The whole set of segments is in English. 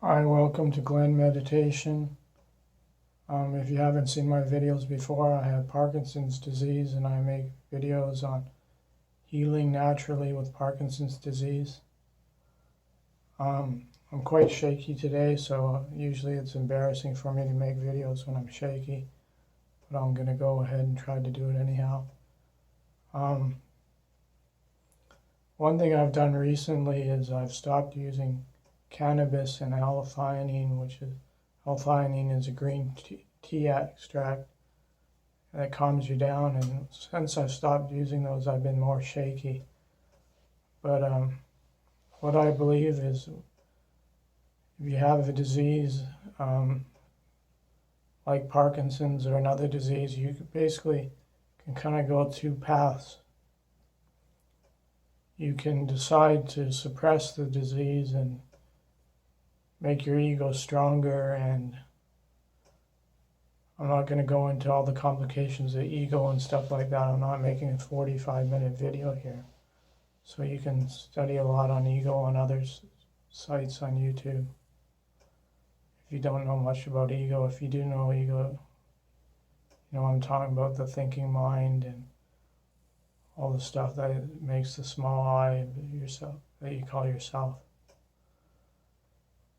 Hi, welcome to Glenn Meditation. If you haven't seen my videos before, I have Parkinson's disease and I make videos on healing naturally with Parkinson's disease. I'm quite shaky today, so usually it's embarrassing for me to make videos when I'm shaky, but I'm going to go ahead and try to do it anyhow. One thing I've done recently is I've stopped using cannabis and L-theanine is a green tea extract that calms you down, and since I've stopped using those, I've been more shaky. But what I believe is if you have a disease like Parkinson's or another disease, you basically can kind of go two paths. You can decide to suppress the disease and make your ego stronger, and I'm not going to go into all the complications of ego and stuff like that. I'm not making a 45-minute video here. So you can study a lot on ego on other sites on YouTube. If you don't know much about ego, if you do know ego, I'm talking about the thinking mind and all the stuff that makes the small I yourself, that you call yourself.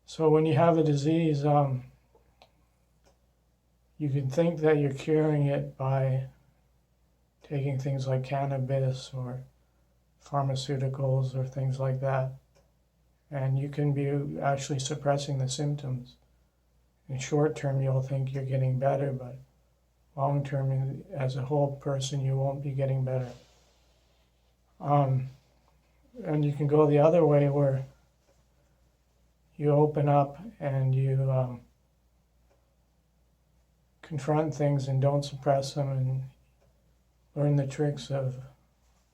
So when you have a disease, you can think that you're curing it by taking things like cannabis or pharmaceuticals or things like that. And you can be actually suppressing the symptoms. In short term, you'll think you're getting better, but long term, as a whole person, you won't be getting better. And you can go the other way where you open up and you confront things and don't suppress them, and learn the tricks of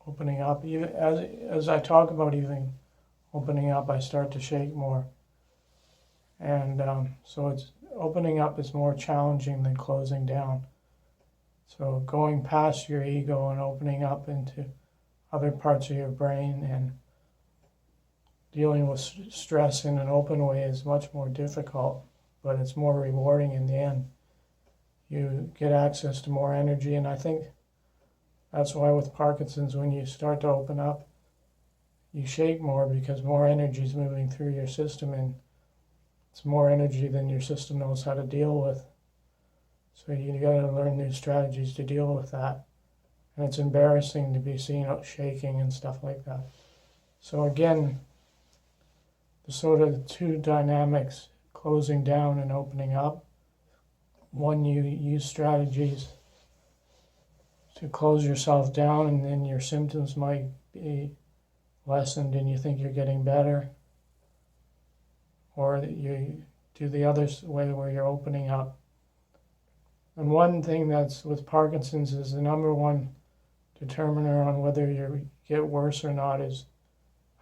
opening up. Even as I talk about even opening up, I start to shake more. And so it's opening up is more challenging than closing down. So going past your ego and opening up into other parts of your brain and dealing with stress in an open way is much more difficult, but it's more rewarding in the end. You get access to more energy, and I think that's why with Parkinson's, when you start to open up, you shake more because more energy is moving through your system, and it's more energy than your system knows how to deal with. So you got to learn new strategies to deal with that. And it's embarrassing to be seen shaking and stuff like that. So again, the sort of two dynamics, closing down and opening up. One, you use strategies to close yourself down, and then your symptoms might be lessened and you think you're getting better. Or you do the other way where you're opening up. And one thing that's with Parkinson's is the number one determiner on whether you get worse or not is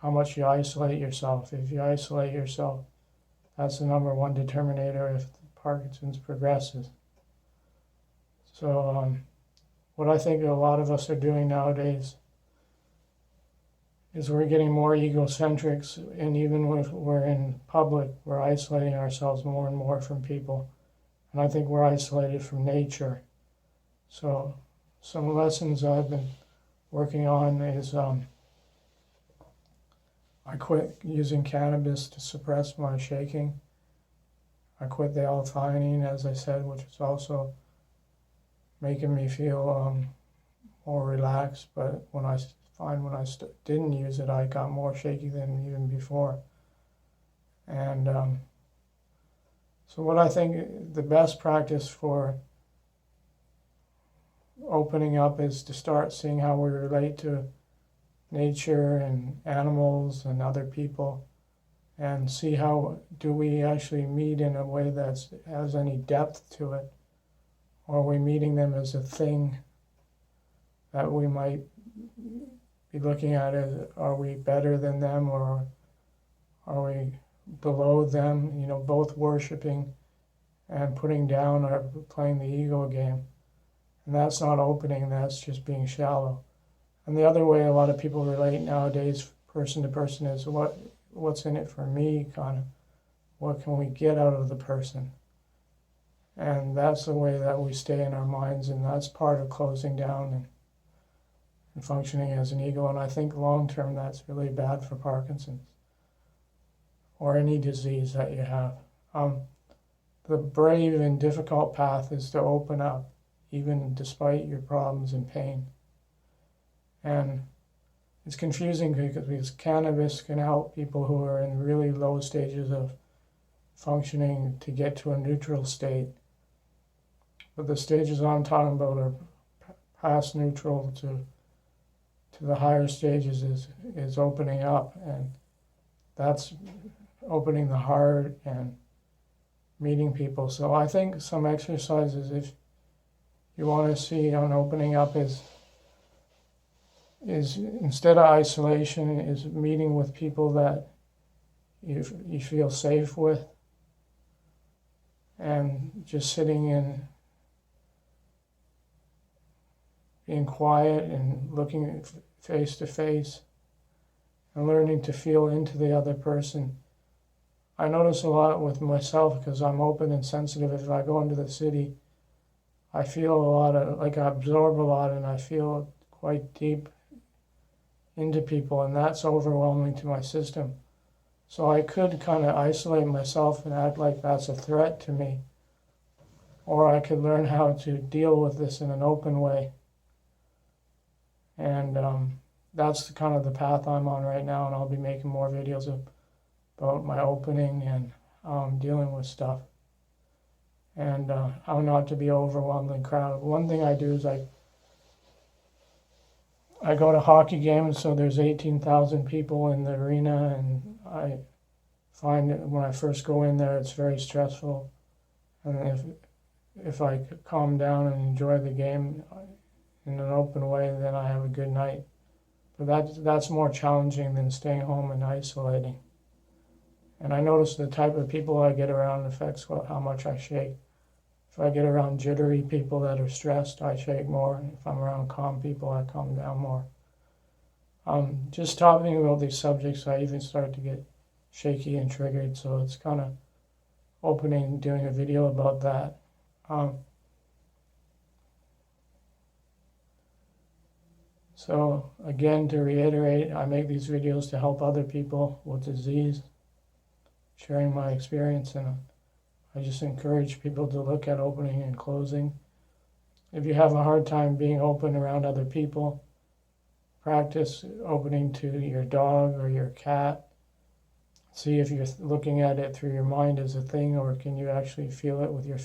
how much you isolate yourself. If you isolate yourself, that's the number one determinator if Parkinson's progresses. So what I think a lot of us are doing nowadays is we're getting more egocentric, and even when we're in public, we're isolating ourselves more and more from people. And I think we're isolated from nature. So some lessons I've been working on is I quit using cannabis to suppress my shaking. I quit the L-theanine, as I said, which is also making me feel more relaxed. But when I didn't use it, I got more shaky than even before. And so what I think the best practice for opening up is to start seeing how we relate to nature and animals and other people, and see how do we actually meet in a way that has any depth to it, or are we meeting them as a thing that we might be looking at as, are we better than them or are we below them, both worshiping and putting down or playing the ego game. And that's not opening, that's just being shallow. And the other way a lot of people relate nowadays, person to person, is what's in it for me kind of What can we get out of the person? And that's the way that we stay in our minds, and that's part of closing down and functioning as an ego. And I think long term that's really bad for Parkinson's or any disease that you have. The brave and difficult path is to open up, even despite your problems and pain. And it's confusing because cannabis can help people who are in really low stages of functioning to get to a neutral state. But the stages I'm talking about are past neutral to the higher stages is opening up, and that's opening the heart and meeting people. So I think some exercises, if you want to see on opening up, is instead of isolation, is meeting with people that you feel safe with, and just sitting in, being quiet and looking face to face and learning to feel into the other person. I notice a lot with myself because I'm open and sensitive. If I go into the city, I feel a lot of, like I absorb a lot, and I feel quite deep into people, and that's overwhelming to my system. So I could kind of isolate myself and act like that's a threat to me, or I could learn how to deal with this in an open way. And that's kind of the path I'm on right now, and I'll be making more videos about my opening and dealing with stuff, and how not to be overwhelmed and crowded. One thing I do is I go to hockey games, so there's 18,000 people in the arena, and I find that when I first go in there, it's very stressful. And if I calm down and enjoy the game in an open way, then I have a good night. But that's more challenging than staying home and isolating. And I notice the type of people I get around affects how much I shake. If I get around jittery people that are stressed, I shake more. If I'm around calm people, I calm down more. Just talking about these subjects, I even start to get shaky and triggered, so it's kind of opening, doing a video about that. So again, to reiterate, I make these videos to help other people with disease, sharing my experience, and I just encourage people to look at opening and closing. If you have a hard time being open around other people, practice opening to your dog or your cat. See if you're looking at it through your mind as a thing, or can you actually feel it with your feet.